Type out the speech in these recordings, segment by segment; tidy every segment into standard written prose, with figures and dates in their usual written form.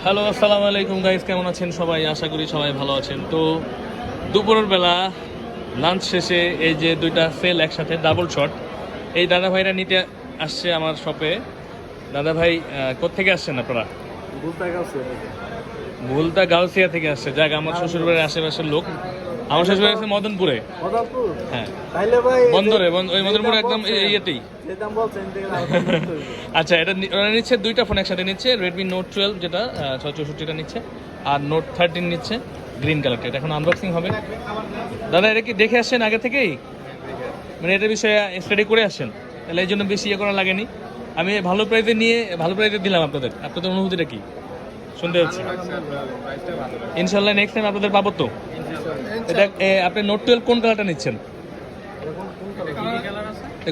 Hello, আসসালামু আলাইকুম guys, কেমন আছেন সবাই? আশা করি সবাই ভালো আছেন। তো দুপুরের বেলা লাঞ্চ শেষে এই যে দুইটা সেল একসাথে ডাবল শট, এই দাদা ভাইরা নিতে আসছে আমার শপে। দাদা ভাই কোত্থেকে আসছেন আপনারা? ভুলতা গাউসিয়া থেকে আসছে। যাক, আমার শ্বশুরবাড়ির আশেপাশের লোক। আমার শ্বশুরবাড়ি আছে মদনপুরে। হ্যাঁ, বন্দরে, ওই মদনপুরে একদম ইয়েতেই। আচ্ছা, এটা ওরা নিচ্ছে দুইটা ফোন একসাথে নিচ্ছে। রেডমি নোট 12 যেটা 664টা নিচ্ছে, আর নোট 13 নিচ্ছে গ্রিন কালারটা। এটা এখন আনবক্সিং হবে। দাদা, এটা কি দেখে আসছেন আগে থেকেই? মানে এটার বিষয়ে স্টাডি করে আসছেন, তাহলে এই জন্য বেশি ইয়ে করা লাগেনি। আমি ভালো প্রাইজে নিয়ে ভালো প্রাইজে দিলাম আপনাদের। আপনাদের অনুভূতিটা কি শুনতে হচ্ছে? ইনশাল্লাহ নেক্সট টাইম আপনাদের পাবো তো। এটা আপনি নোট 12 কোন কালারটা নিচ্ছেন?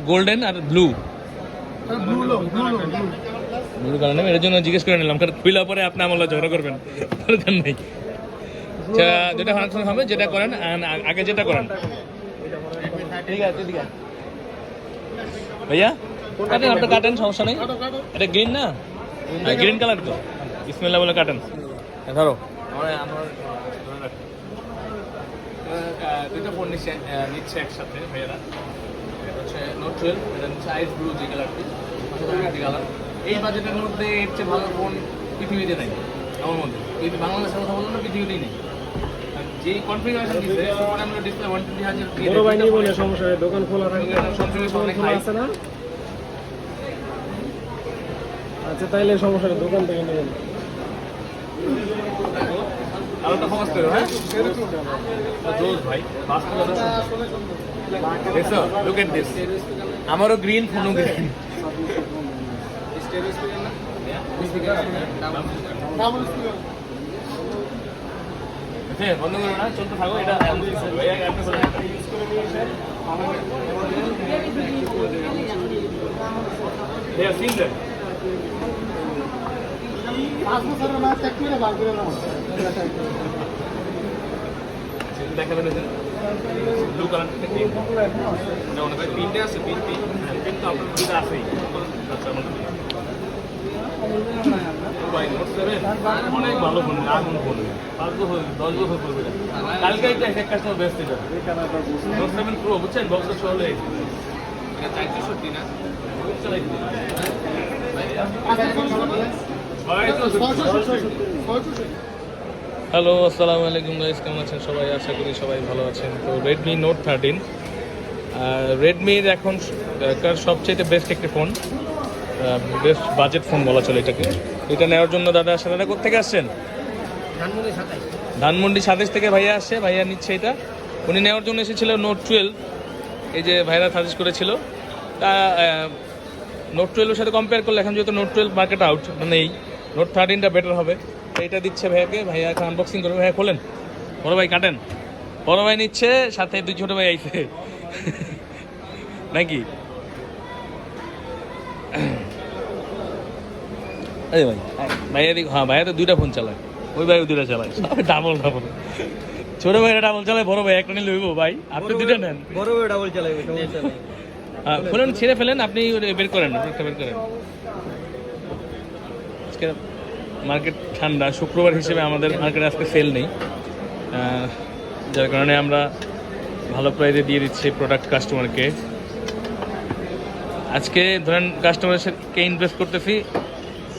গোল্ডেন আর ব্লু। ব্লু কালার নেবেন, এর জন্য জিজ্ঞেস করে নিলাম, কারণ খুইলা পরে আপনি আমার ঝগড়া করবেন, দরকার নেই। যেটা ফাংশন হবে যেটা করেন, আগে যেটা করেন। ঠিক আছে, ঠিক আছে ভাইয়া, কাটেন, আপনি কাটেন, সমস্যা নেই। এটা গ্রিন না? গ্রিন কালার তো, বিসমিল্লাহ বলে কাটেন। ধরো, দুটো ফোন নিচ্ছে একসাথে ভাইয়ারা। এটা হচ্ছে নোট 12, এটা হচ্ছে আইস ব্লু যে কালারটি, কালার। এই বাজেটের মধ্যে এর চেয়ে ভালো ফোন পৃথিবীতে নেই আমার মধ্যে। কিন্তু বাংলাদেশের কথা বললাম না, পৃথিবীতেই নেই। যে কনফিগারেশন দিচ্ছে, আমরা ডিসপ্লে 120,000 বড় ভাই নিয়ে বলে সমস্যা নেই, দোকান খোলা থাকে, খোলা আছে না? আচ্ছা, তাইলে সমস্যা নেই, দোকান থেকে নেবেন। আলোটা ফোকাস করো। হ্যাঁ, জোস ভাই, দেখছো? লুক এট দিস, আমারও গ্রিন, ফোনও গ্রিন। বন্ধ করো না, চলতে থাকো। এটা দেখাবেন ব্লু কালার তিনটে আছে। তিন তো আপনার দুটো আছেই। অনেক ভালো ফোন, আগুন ফোন, 5 বছর 10 বছর করবে। কালকে একটা এক কাস্টমার বেস্ট এটা নোট 7 প্রো, বুঝছেন? বক্সটা চলে 460 না। হ্যালো, আসসালামু আলাইকুম গাইস, কেমন আছেন সবাই? আশা করি সবাই ভালো আছেন। তো রেডমি নোট 13 রেডমির এখন সবচেয়ে বেস্ট একটি ফোন, বেস্ট বাজেট ফোন বলা চলে এটাকে। এটা নেওয়ার জন্য দাদা আসছে। দাদা কোথেকে আসছেন? ধানমন্ডি 27 থেকে ভাইয়া আসছে। ভাইয়া নিচ্ছে এটা। উনি নেওয়ার জন্য এসেছিল নোট 12, এই যে ভাইরা সাজেস্ট করেছিল। তা নোট 12-এর সাথে কম্পেয়ার করলে এখন যেহেতু নোট 12 মার্কেট আউট, মানে এই নোট 13টা বেটার হবে। এইটা দিচ্ছে ভাইয়াকে। ভাইয়া এখন আনবক্সিং করবে। ভাইয়া খোলেন, বড় ভাই কাটেন। বড় ভাই নিচ্ছে, সাথে 2 ছোট ভাই আইছে নাকি? আরে ভাই, ভাইয়া দিক, হ্যাঁ ভাইয়া তো 2টা ফোন চালায়, ওই ভাই 2টা চালায়, ডাবল। ছোট ভাইরা ডাবল চালায়, বড় ভাই একটা নিলে হইব। ভাই আপনি 2টা নেন, বড় ভাই ডাবল চালাবে, সমস্যা নেই। খোলেন, ছিঁড়ে ফেলেন, আপনি বের করেন, বের করেন। আজকে মার্কেট ঠান্ডা, শুক্রবার হিসেবে আমাদের মার্কেটে আজকে সেল নেই, যার কারণে আমরা ভালো প্রাইসে দিয়ে দিচ্ছি প্রোডাক্ট কাস্টমারকে। আজকে ধরেন কাস্টমারের সাথে ইনভেস্ট করতেছি,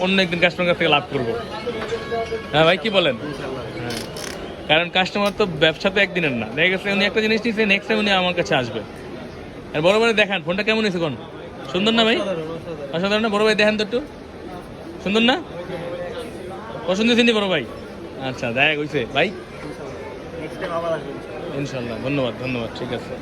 অন্য একদিন কাস্টমার কাছ থেকে লাভ করবো। হ্যাঁ ভাই, কি বলেন? হ্যাঁ, কারণ কাস্টমার তো ব্যবসা তো একদিনের না। দেখা গেছে উনি একটা জিনিস নিচ্ছে, নেক্সট টাইম উনি আমার কাছে আসবে। আর বড় ভাই দেখান ফোনটা কেমন হয়েছে, কোন সুন্দর না ভাই? অসাধারণ না? বড় ভাই দেখেন তো একটু, সুন্দর না? পছন্দ হয়েছে বড় ভাই? আচ্ছা, দেখ হয়েছে ভাই, ইনশাল্লাহ। ধন্যবাদ, ঠিক আছে।